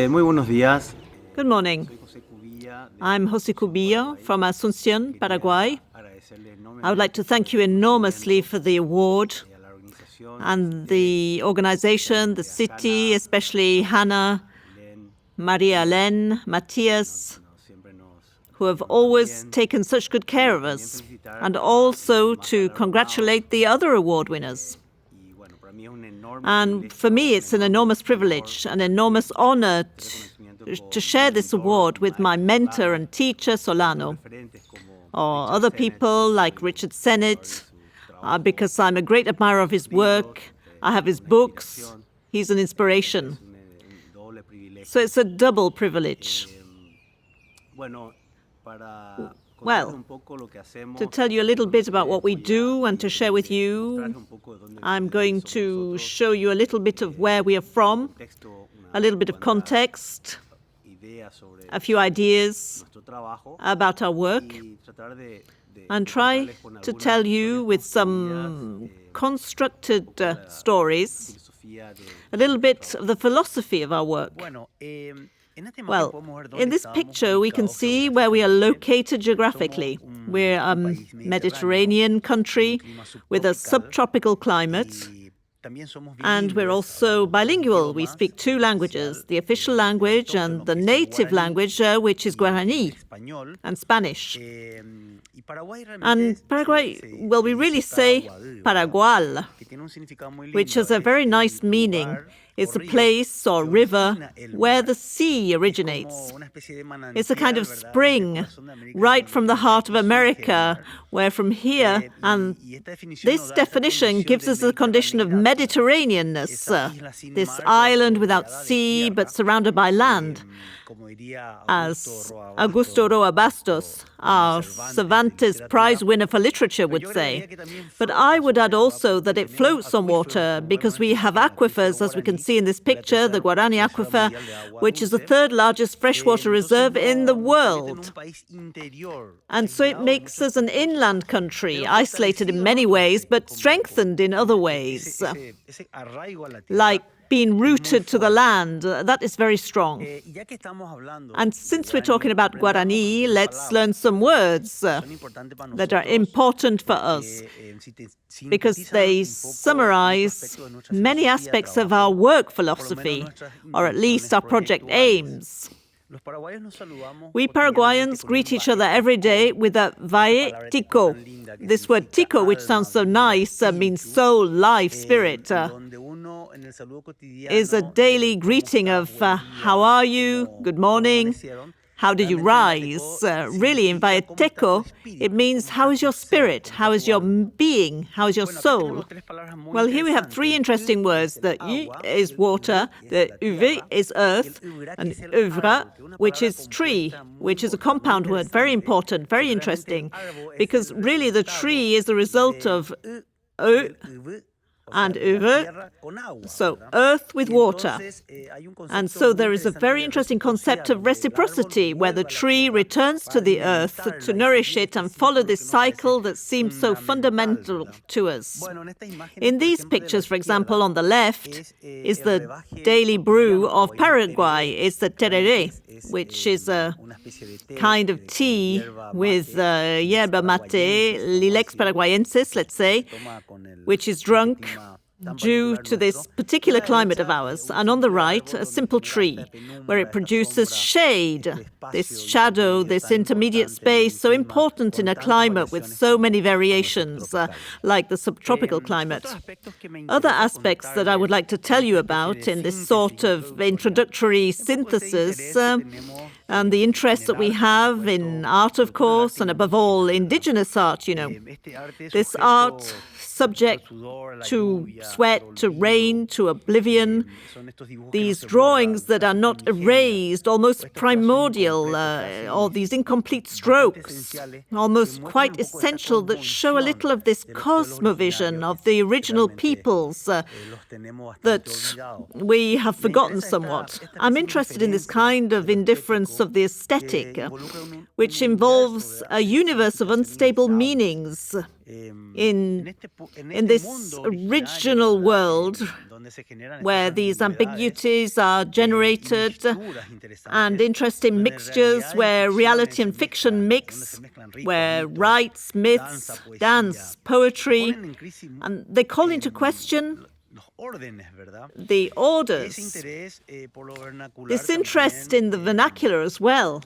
Muy buenos días. Good morning. I'm José Cubilla from Asuncion, Paraguay. I would like to thank you enormously for the award and the organization, the city, especially Jana, Maria Elena, Matthias, who have always taken such good care of us, and also to congratulate the other award winners. And for me, it's an enormous privilege, an enormous honor to share this award with my mentor and teacher, Solano, or other people like Richard Sennett, because I'm a great admirer of his work. I have his books. He's an inspiration. So it's a double privilege. Well, to tell you a little bit about what we do and to share with you, I'm going to show you a little bit of where we are from, a little bit of context, a few ideas about our work, and try to tell you with some constructed stories a little bit of the philosophy of our work. Well, in this picture, we can see where we are located geographically. We're a Mediterranean country with a subtropical climate, and we're also bilingual. We speak two languages, the official language and the native language, which is Guarani and Spanish. And Paraguay, well, we really say Paraguay, which has a very nice meaning. It's a place or river where the sea originates. It's a kind of spring right from the heart of America, where from here, and this definition gives us a condition of Mediterraneanness, this island without sea but surrounded by land. As Augusto Roa Bastos, our Cervantes Prize winner for literature, would say. But I would add also that it floats on water because we have aquifers, as we can see in this picture, the Guarani Aquifer, which is the third largest freshwater reserve in the world. And so it makes us an inland country, isolated in many ways, but strengthened in other ways, like being rooted to the land. That is very strong. And since we're talking about Guarani, let's learn some words that are important for us, because they summarize many aspects of our work philosophy, or at least our project aims. We Paraguayans greet each other every day with a vae tico. This word tico, which sounds so nice, means soul, life, spirit, is a daily greeting of how are you, good morning, how did you rise? Really, in Vaeteco, it means how is your spirit, how is your being, how is your soul? Well, here we have three interesting words. The y is water, the uv is earth, and uvra, which is tree, which is a compound word, very important, very interesting, because really the tree is the result of and uve, so earth with water. And so there is a very interesting concept of reciprocity, where the tree returns to the earth to nourish it and follow this cycle that seems so fundamental to us. In these pictures, for example, on the left is the daily brew of Paraguay. It's the tereré, which is a kind of tea with yerba mate, Lilex paraguayensis, let's say, which is drunk due to this particular climate of ours. And on the right, a simple tree, where it produces shade, this shadow, this intermediate space, so important in a climate with so many variations, like the subtropical climate. Other aspects that I would like to tell you about in this sort of introductory synthesis, and the interest that we have in art, of course, and above all, indigenous art, This art subject to sweat, to rain, to oblivion. These drawings that are not erased, almost primordial, or these incomplete strokes, almost quite essential, that show a little of this cosmovision of the original peoples that we have forgotten somewhat. I'm interested in this kind of indifference sense of the aesthetic, which involves a universe of unstable meanings in this original world where these ambiguities are generated and interesting mixtures where reality and fiction mix, where rites, myths, dance, poetry, and they call into question the orders. This interest in the vernacular as well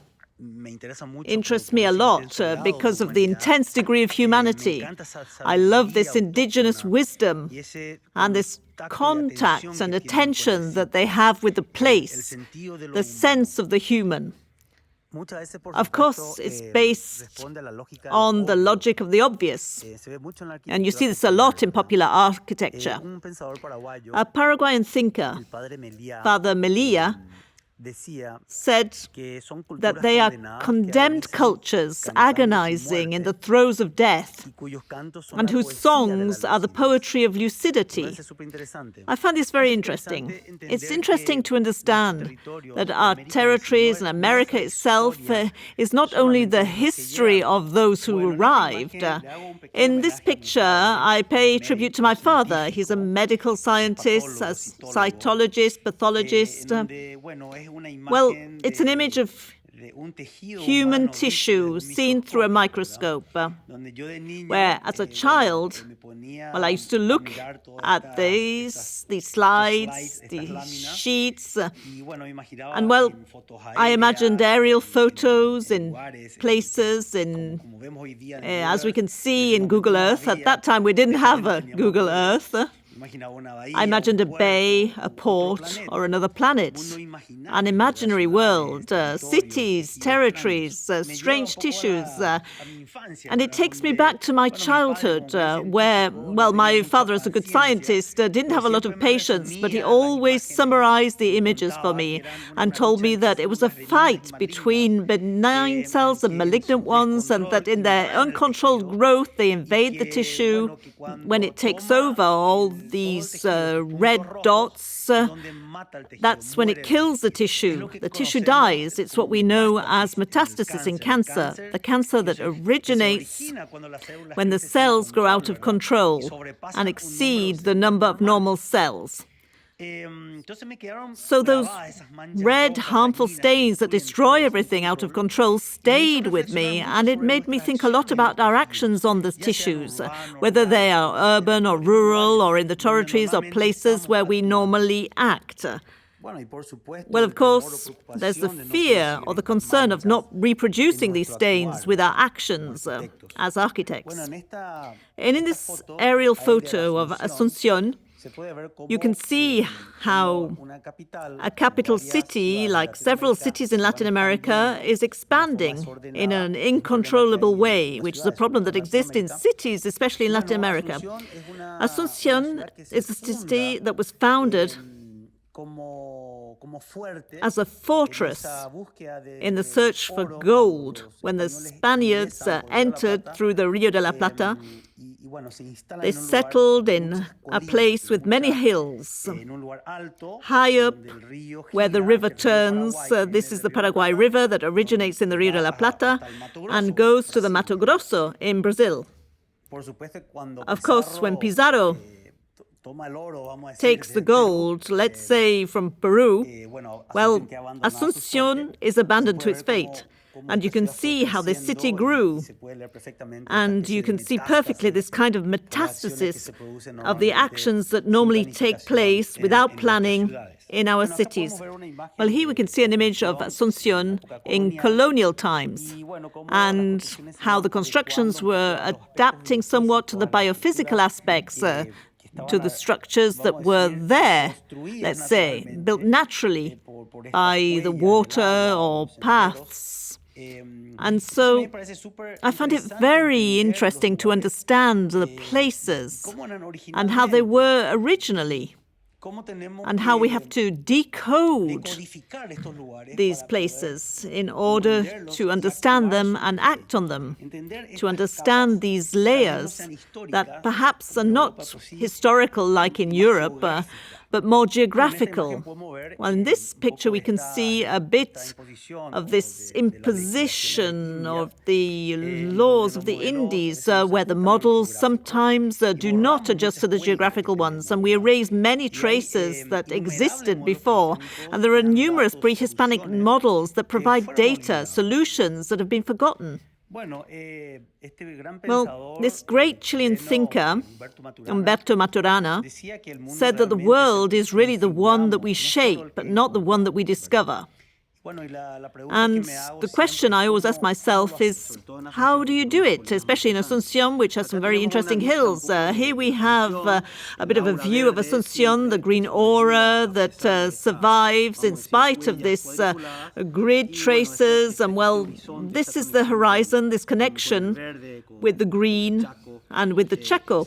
interests me a lot because of the intense degree of humanity. I love this indigenous wisdom and this contact and attention that they have with the place, the sense of the human. Of course, it's based on the logic of the obvious. And you see this a lot in popular architecture. A Paraguayan thinker, Father Melilla, said that they are condemned cultures agonizing in the throes of death and whose songs are the poetry of lucidity. I find this very interesting. It's interesting to understand that our territories and America itself is not only the history of those who arrived. In this picture, I pay tribute to my father. He's a medical scientist, a cytologist, pathologist. Well, it's an image of human tissue seen through a microscope, where as a child, well, I used to look at these slides, these sheets, and well, I imagined aerial photos in places, as we can see in Google Earth. At that time, we didn't have a Google Earth. I imagined a bay, a port, or another planet, an imaginary world, cities, territories, strange tissues. And it takes me back to my childhood, where, well, my father, as a good scientist, didn't have a lot of patience, but he always summarized the images for me and told me that it was a fight between benign cells and malignant ones, and that in their uncontrolled growth, they invade the tissue. When it takes over, all these red dots, that's when it kills the tissue. The tissue dies. It's what we know as metastasis in cancer, the cancer that originates when the cells grow out of control and exceed the number of normal cells. So those red, harmful stains that destroy everything out of control stayed with me, and it made me think a lot about our actions on the tissues, whether they are urban or rural or in the territories or places where we normally act. Well, of course, there's the fear or the concern of not reproducing these stains with our actions as architects. And in this aerial photo of Asuncion, you can see how a capital city, like several cities in Latin America, is expanding in an uncontrollable way, which is a problem that exists in cities, especially in Latin America. Asuncion is a city that was founded as a fortress in the search for gold when the Spaniards entered through the Rio de la Plata. They settled in a place with many hills. High up, where the river turns, this is the Paraguay River that originates in the Rio de la Plata and goes to the Mato Grosso in Brazil. Of course, when Pizarro takes the gold, let's say from Peru, well, Asuncion is abandoned to its fate. And you can see how this city grew. And you can see perfectly this kind of metastasis of the actions that normally take place without planning in our cities. Well, here we can see an image of Asuncion in colonial times and how the constructions were adapting somewhat to the biophysical aspects, to the structures that were there, let's say, built naturally by the water or paths. And so I find it very interesting to understand the places and how they were originally, and how we have to decode these places in order to understand them and act on them, to understand these layers that perhaps are not historical like in Europe, but more geographical. Well, in this picture, we can see a bit of this imposition of the laws of the Indies, where the models sometimes do not adjust to the geographical ones, and we erase many traces that existed before. And there are numerous pre-Hispanic models that provide data, solutions that have been forgotten. Well, this great Chilean thinker, Humberto Maturana, said that the world is really the one that we shape, but not the one that we discover. And the question I always ask myself is, how do you do it? Especially in Asuncion, which has some very interesting hills. Here we have a bit of a view of Asuncion, the green aura that survives in spite of this grid traces. And well, this is the horizon, this connection with the green and with the Chaco,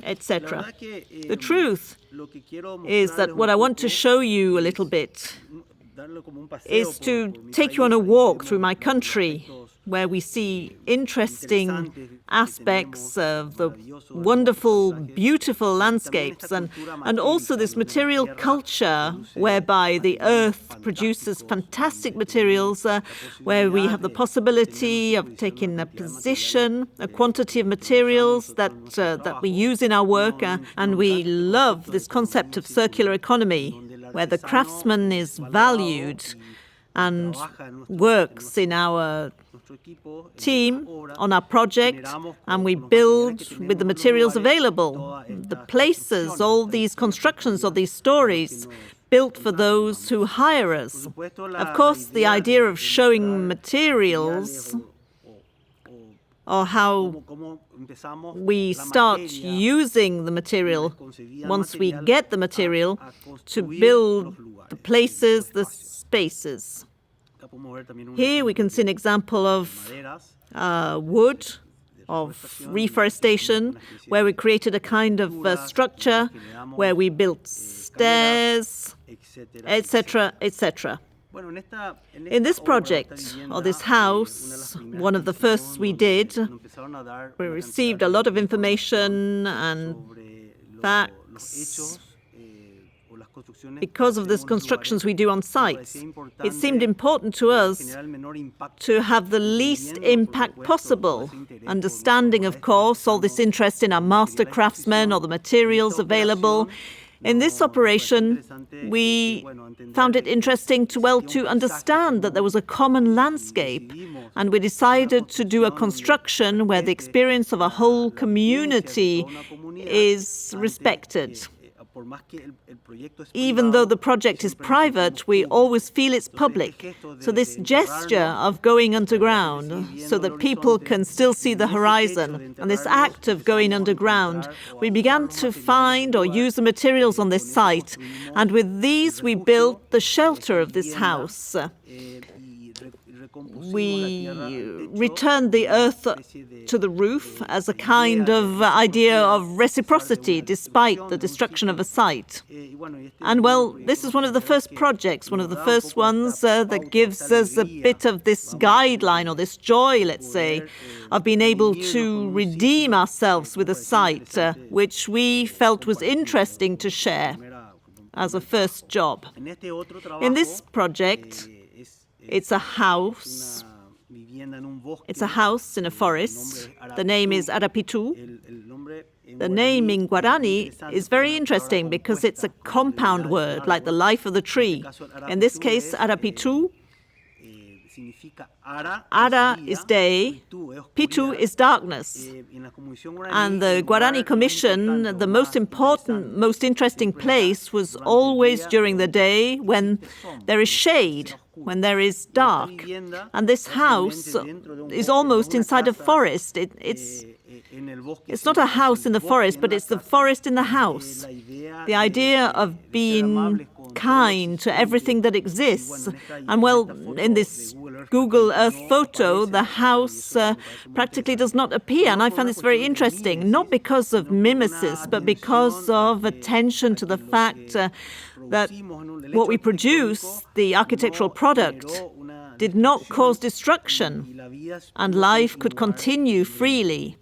etc. The truth is that what I want to show you a little bit is to take you on a walk through my country where we see interesting aspects of the wonderful, beautiful landscapes and also this material culture whereby the earth produces fantastic materials, where we have the possibility of taking a position, a quantity of materials that we use in our work, and we love this concept of circular economy, where the craftsman is valued and works in our team on our project, and we build with the materials available. The places, all these constructions, all these stories, built for those who hire us. Of course, the idea of showing materials, or how we start using the material once we get the material to build the places, the spaces. Here we can see an example of wood, of reforestation, where we created a kind of structure, where we built stairs, etc., etc. In this project, or this house, one of the first we did, we received a lot of information and facts because of these constructions we do on site. It seemed important to us to have the least impact possible, understanding, of course, all this interest in our master craftsmen or the materials available. In this operation, we found it interesting to understand that there was a common landscape, and we decided to do a construction where the experience of a whole community is respected. Even though the project is private, we always feel it's public. So this gesture of going underground so that people can still see the horizon, and this act of going underground, we began to find or use the materials on this site, and with these we built the shelter of this house. We returned the earth to the roof as a kind of idea of reciprocity despite the destruction of a site. And well, this is one of the first projects, one of the first ones that gives us a bit of this guideline or this joy, let's say, of being able to redeem ourselves with a site which we felt was interesting to share as a first job. In this project, it's a house. It's a house in a forest. The name is Arapitu. The name in Guarani is very interesting because it's a compound word, like the life of the tree. In this case, Arapitu, Ara is day, Pitu is darkness. And the Guarani Commission, the most important, most interesting place was always during the day when there is shade, when there is dark. And this house is almost inside a forest. It's not a house in the forest, but it's the forest in the house. The idea of being kind to everything that exists. And well, in this Google Earth photo, the house practically does not appear. And I found this very interesting, not because of mimesis, but because of attention to the fact that what we produce, the architectural product, did not cause destruction, and life could continue freely.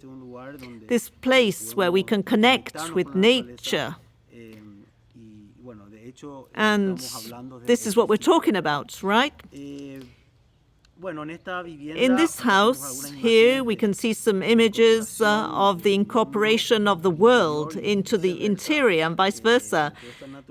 This place where we can connect with nature And this is what we're talking about, right? In this house here, we can see some images of the incorporation of the world into the interior and vice versa,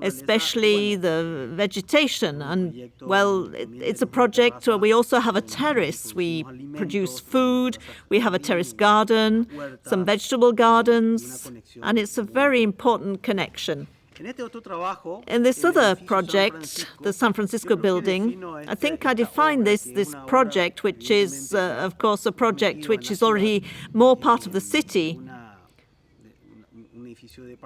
especially the vegetation. And, well, it's a project where we also have a terrace. We produce food, we have a terrace garden, some vegetable gardens, and it's a very important connection. In this other project, the San Francisco building, I think I define this project, which is, of course, a project which is already more part of the city,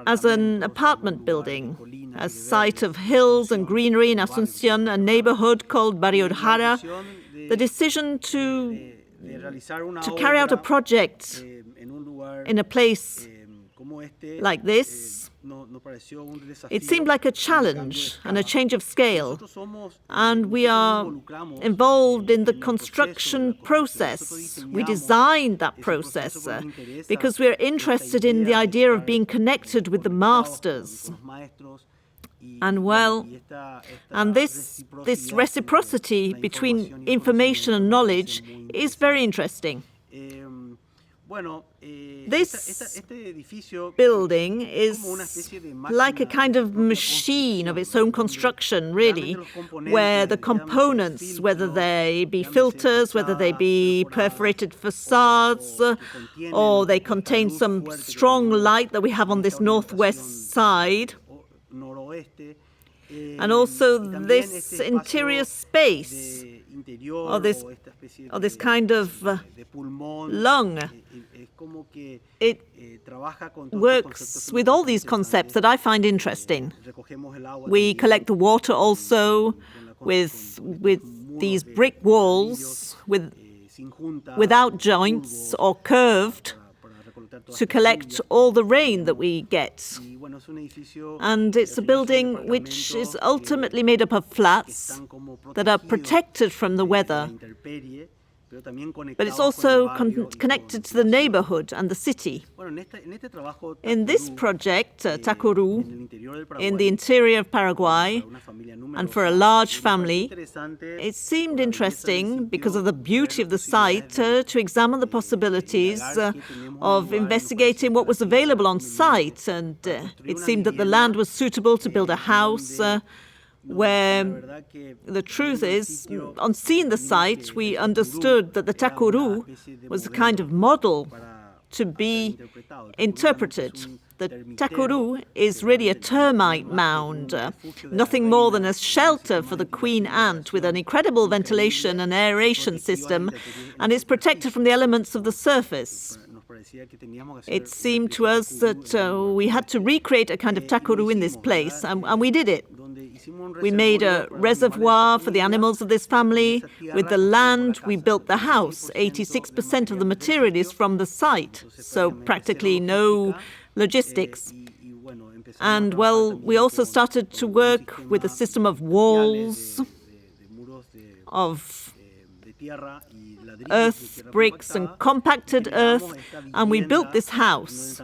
as an apartment building, a site of hills and greenery in Asuncion, a neighborhood called Barrio Jara. The decision to carry out a project in a place like this, it seemed like a challenge and a change of scale. And we are involved in the construction process. We designed that process because we're interested in the idea of being connected with the masters. And, well, and this reciprocity between information and knowledge is very interesting. This building is like a kind of machine of its own construction, really, where the components, whether they be filters, whether they be perforated facades, or they contain some strong light that we have on this northwest side, and also this interior space, or this kind of lung. It works with all these concepts that I find interesting. We collect the water also with these brick walls without joints or curved to collect all the rain that we get. And it's a building which is ultimately made up of flats that are protected from the weather. But it's also connected to the neighborhood and the city. In this project, Takuru, in the interior of Paraguay, and for a large family, it seemed interesting, because of the beauty of the site, to examine the possibilities of investigating what was available on site. And it seemed that the land was suitable to build a house, where the truth is, on seeing the site, we understood that the Takuru was a kind of model to be interpreted. The Takuru is really a termite mound, nothing more than a shelter for the queen ant with an incredible ventilation and aeration system, and is protected from the elements of the surface. It seemed to us that we had to recreate a kind of Takuru in this place, and we did it. We made a reservoir for the animals of this family. With the land, we built the house. 86% of the material is from the site, so practically no logistics. And, well, we also started to work with a system of walls, of earth, bricks, and compacted earth, and we built this house.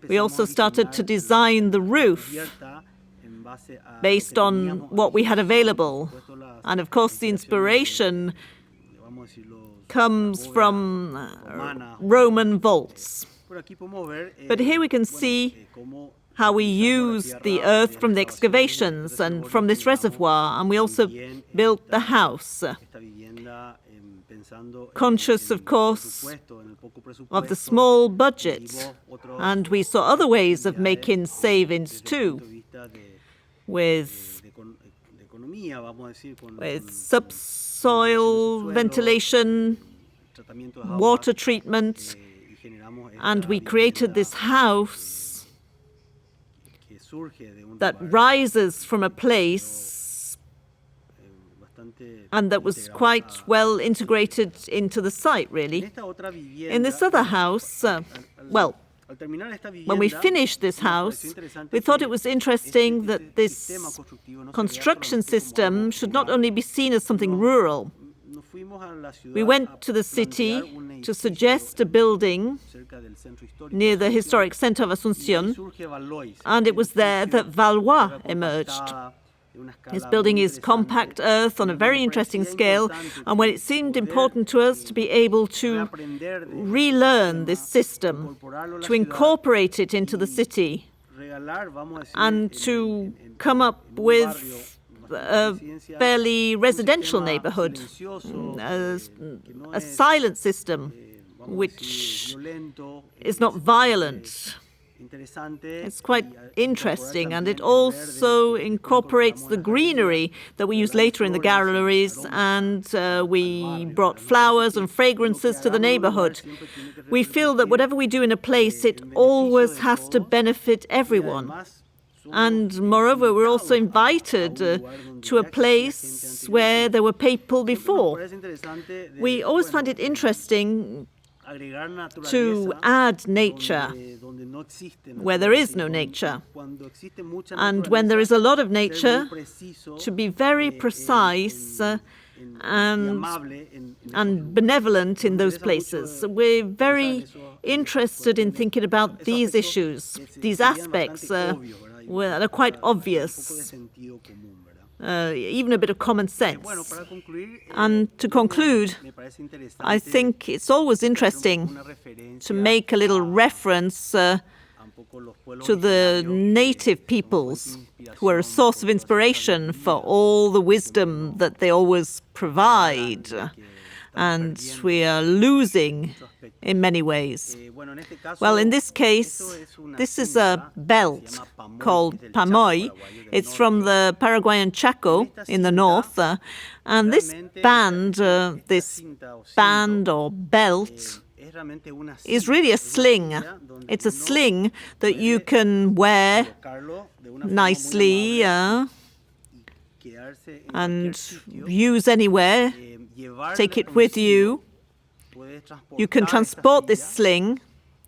We also started to design the roof based on what we had available. And of course, the inspiration comes from Roman vaults. But here we can see how we used the earth from the excavations and from this reservoir, and we also built the house, conscious, of course, of the small budget. And we saw other ways of making savings too, with subsoil ventilation, water treatment, and we created this house that rises from a place and that was quite well integrated into the site, really. In this other house, when we finished this house, we thought it was interesting that this construction system should not only be seen as something rural. We went to the city to suggest a building near the historic center of Asuncion, and it was there that Valois emerged. This building is compact earth on a very interesting scale, and when it seemed important to us to be able to relearn this system, to incorporate it into the city, and to come up with a fairly residential neighborhood, a silent system which is not violent. It's quite interesting, and it also incorporates the greenery that we use later in the galleries, and we brought flowers and fragrances to the neighborhood. We feel that whatever we do in a place, it always has to benefit everyone. And moreover, we're also invited to a place where there were people before. We always find it interesting to add nature where there is no nature. And when there is a lot of nature, to be very precise and benevolent in those places. We're very interested in thinking about these issues, these aspects that are quite obvious. Even a bit of common sense. And to conclude, I think it's always interesting to make a little reference to the native peoples who are a source of inspiration for all the wisdom that they always provide. And we are losing in many ways. Well, in this case, this is a belt called Pamoy. It's from the Paraguayan Chaco in the north. And this band or belt is really a sling. It's a sling that you can wear nicely and use anywhere. Take it with you. You can transport this sling.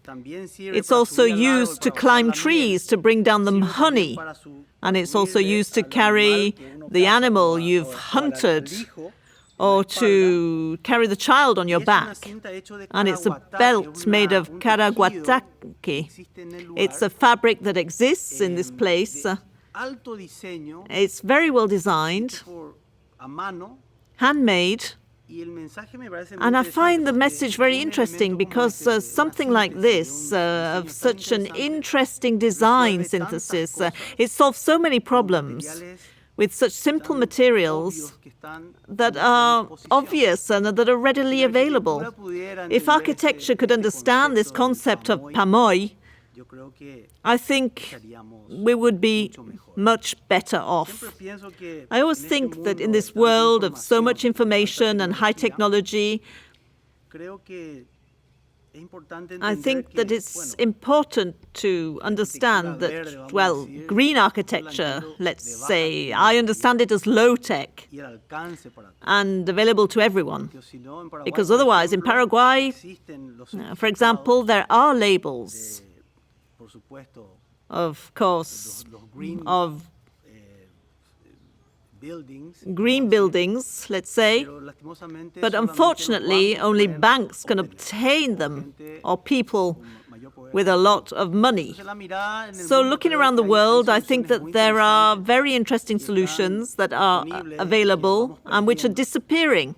It's also used to climb trees to bring down the honey. And it's also used to carry the animal you've hunted or to carry the child on your back. And it's a belt made of caraguataqui. It's a fabric that exists in this place. It's very well designed, handmade. And I find the message very interesting because something like this, of such an interesting design synthesis, it solves so many problems with such simple materials that are obvious and that are readily available. If architecture could understand this concept of Pamoy, I think we would be much better off. I always think that in this world of so much information and high technology, I think that it's important to understand that, well, green architecture, let's say, I understand it as low-tech and available to everyone. Because otherwise, in Paraguay, for example, there are labels, of course, of green buildings, let's say, but unfortunately only banks can obtain them, or people with a lot of money. So looking around the world, I think that there are very interesting solutions that are available and which are disappearing.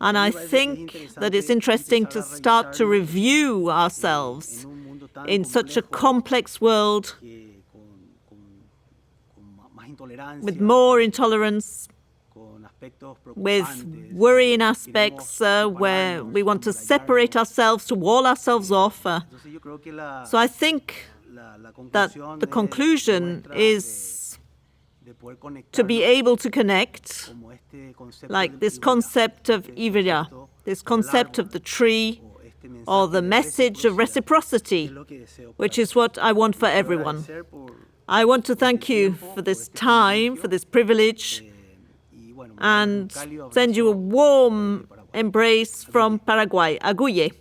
And I think that it's interesting to start to review ourselves in such a complex world with more intolerance, with worrying aspects where we want to separate ourselves, to wall ourselves off. So I think that the conclusion is to be able to connect, like this concept of Ivrea, this concept of the tree, or the message of reciprocity, which is what I want for everyone. I want to thank you for this time, for this privilege, and send you a warm embrace from Paraguay. Aguye.